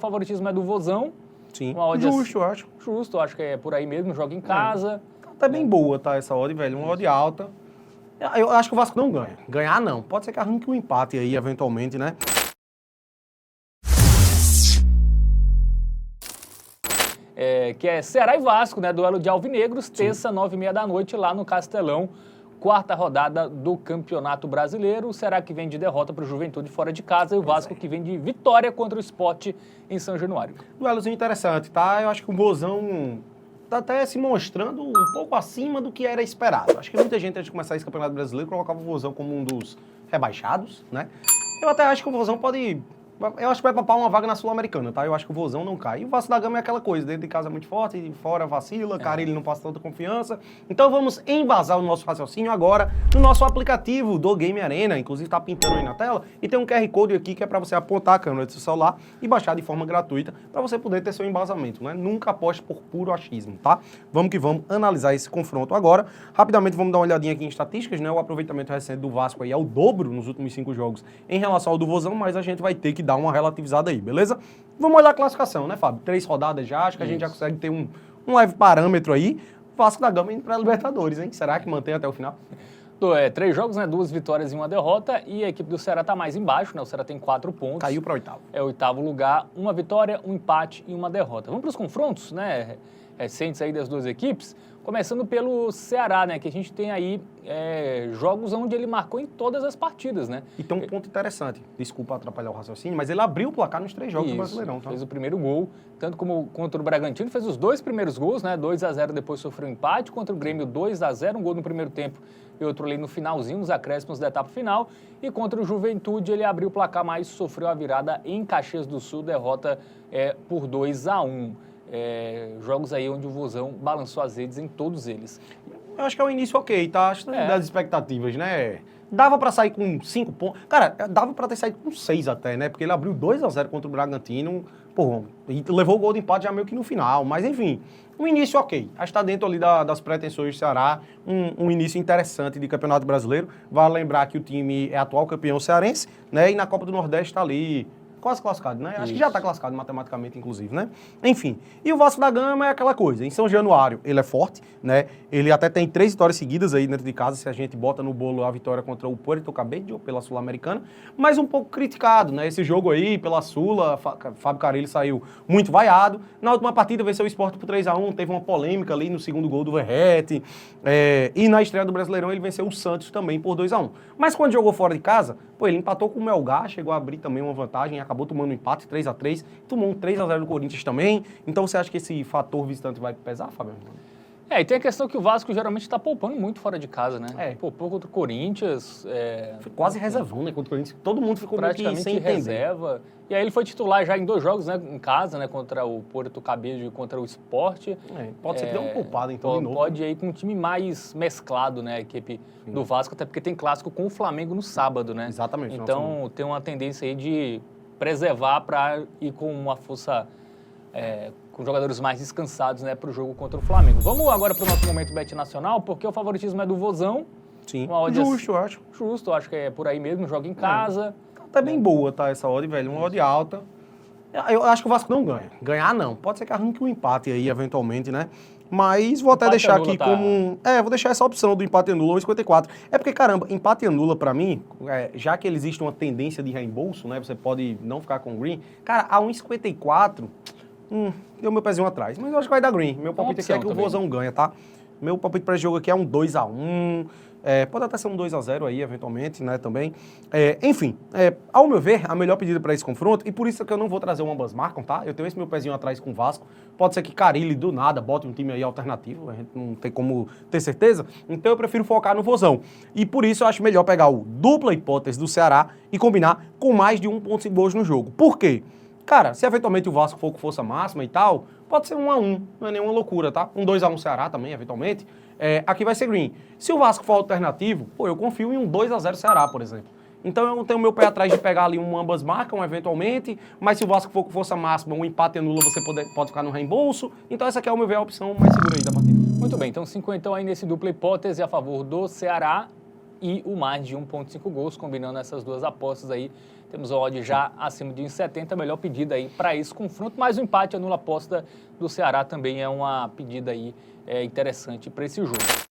O favoritismo é do Vozão. Sim. Uma odd Justo, eu acho. Justo, acho que é por aí mesmo, joga em casa. Tá bem boa, tá, essa odd, velho. Uma odd alta. Eu acho que o Vasco não ganha. Ganhar, não. Pode ser que arranque um empate aí, eventualmente, né? Que é Ceará e Vasco, né? Duelo de Alvinegros, terça, 9h30 da noite, lá no Castelão. Quarta rodada do Campeonato Brasileiro. O Ceará que vem de derrota para o Juventude fora de casa e o Vasco que vem de vitória contra o Sport em São Januário. Duelozinho interessante, tá? Eu acho que o Vozão tá até se mostrando um pouco acima do que era esperado. Acho que muita gente, antes de começar esse Campeonato Brasileiro, colocava o Vozão como um dos rebaixados, né? Eu até acho que o Vozão pode... Eu acho que vai papar uma vaga na Sul-Americana, tá? Eu acho que o Vozão não cai. E o Vasco da Gama é aquela coisa, dentro de casa é muito forte, de fora vacila, cara, ele não passa tanta confiança. Então vamos embasar o nosso raciocínio agora no nosso aplicativo do Game Arena, inclusive tá pintando aí na tela, e tem um QR Code aqui que é para você apontar a câmera do seu celular e baixar de forma gratuita para você poder ter seu embasamento, né? Nunca aposte por puro achismo, tá? Vamos que vamos analisar esse confronto agora. Rapidamente vamos dar uma olhadinha aqui em estatísticas, né? O aproveitamento recente do Vasco aí é o dobro nos últimos 5 jogos em relação ao do Vozão, mas a gente vai ter que dar uma relativizada aí, beleza? Vamos olhar a classificação, né, Fábio? 3 rodadas já, acho que a gente já consegue ter um leve parâmetro aí. Vasco da Gama indo para a Libertadores, hein? Será que mantém até o final? 3 jogos, né? 2 vitórias e 1 derrota. E a equipe do Ceará tá mais embaixo, né? O Ceará tem 4 pontos. Caiu para oitavo. É o 8º lugar, 1 vitória, 1 empate e 1 derrota. Vamos para os confrontos, né? Recentes aí das duas equipes. Começando pelo Ceará, né? Que a gente tem aí jogos onde ele marcou em todas as partidas, né? E tem um ponto interessante. Desculpa atrapalhar o raciocínio, mas ele abriu o placar nos 3 jogos do Brasileirão, tá? Fez o primeiro gol, tanto como contra o Bragantino, fez os 2 primeiros gols, né? 2-0, depois sofreu um empate. Contra o Grêmio, 2-0, um gol no primeiro tempo e outro ali no finalzinho, nos acréscimos da etapa final. E contra o Juventude, ele abriu o placar, mas sofreu a virada em Caxias do Sul, derrota por 2-1. Jogos aí onde o Vozão balançou as redes em todos eles. Eu acho que é um início ok, tá? Acho que das expectativas, né? Dava pra sair com 5 pontos. Cara, dava pra ter saído com 6 até, né? Porque ele abriu 2-0 contra o Bragantino, pô, e levou o gol de empate já meio que no final. Mas, enfim, um início ok. Acho que tá dentro ali das pretensões do Ceará, um início interessante de Campeonato Brasileiro. Vale lembrar que o time é atual campeão cearense, né? E na Copa do Nordeste tá ali... quase classificado, né? Acho que já está classificado matematicamente, inclusive, né? Enfim, e o Vasco da Gama é aquela coisa. Em São Januário, ele é forte, né? Ele até tem 3 vitórias seguidas aí dentro de casa, se a gente bota no bolo a vitória contra o Puerto Cabello, pela Sul-Americana, mas um pouco criticado, né? Esse jogo aí, pela Sula, Fábio Carille saiu muito vaiado. Na última partida, venceu o Sport por 3-1, teve uma polêmica ali no segundo gol do Verrete. E na estreia do Brasileirão, ele venceu o Santos também por 2-1. Mas quando jogou fora de casa, pô, ele empatou com o Melgar, chegou a abrir também uma vantagem, acabou tomando um empate, 3-3, tomou um 3-0 do Corinthians também. Então você acha que esse fator visitante vai pesar, Fábio? E tem a questão que o Vasco geralmente está poupando muito fora de casa, né? Poupou contra o Corinthians. Foi quase reservão, né? Contra o Corinthians. Todo mundo ficou praticamente sem reserva. E aí ele foi titular já em 2 jogos, né? Em casa, né? Contra o Puerto Cabello e contra o Sport. Pode ser que dê um poupado, então, de novo. Pode ir aí com um time mais mesclado, né? A equipe do Vasco, até porque tem clássico com o Flamengo no sábado, né? Exatamente. Então tem uma tendência aí de preservar para ir com uma força... com jogadores mais descansados, né, para o jogo contra o Flamengo. Vamos agora para o nosso momento Bet Nacional, porque o favoritismo é do Vozão. Sim, Justo, eu acho. Justo, acho que é por aí mesmo, joga em casa. Tá bem boa, tá, essa odd, velho, uma odd alta. Eu acho que o Vasco não ganha. Ganhar, não. Pode ser que arranque um empate aí, eventualmente, né? Mas vou até deixar aqui como... vou deixar essa opção do empate anula 1,54. É porque, caramba, empate anula pra mim, já que existe uma tendência de reembolso, né? Você pode não ficar com green. Cara, a 1,54... deu meu pezinho atrás. Mas eu acho que vai dar green. Meu palpite aqui é que o Vozão ganha, tá? Meu palpite para esse jogo aqui é um 2-1. Pode até ser um 2-0 aí, eventualmente, né, também. Enfim, ao meu ver, a melhor pedida para esse confronto, e por isso que eu não vou trazer um ambas marcam, tá? Eu tenho esse meu pezinho atrás com o Vasco. Pode ser que Carille, do nada, bote um time aí alternativo. A gente não tem como ter certeza. Então eu prefiro focar no Vozão. E por isso eu acho melhor pegar o dupla hipótese do Ceará e combinar com mais de 1,5 gols no jogo. Por quê? Cara, se eventualmente o Vasco for com força máxima e tal, pode ser 1-1, não é nenhuma loucura, tá? Um 2-1 Ceará também, eventualmente. Aqui vai ser green. Se o Vasco for alternativo, pô, eu confio em um 2-0 Ceará, por exemplo. Então eu tenho o meu pé atrás de pegar ali um ambas marcam, eventualmente, mas se o Vasco for com força máxima, um empate anula, você pode ficar no reembolso. Então essa aqui é, ao meu ver, a opção mais segura aí da partida. Muito bem, então 50 aí nesse dupla hipótese a favor do Ceará e o mais de 1,5 gols, combinando essas duas apostas aí temos a odd já acima de 1,70, melhor pedida aí para esse confronto, mas o empate anula a aposta do Ceará também é uma pedida aí interessante para esse jogo.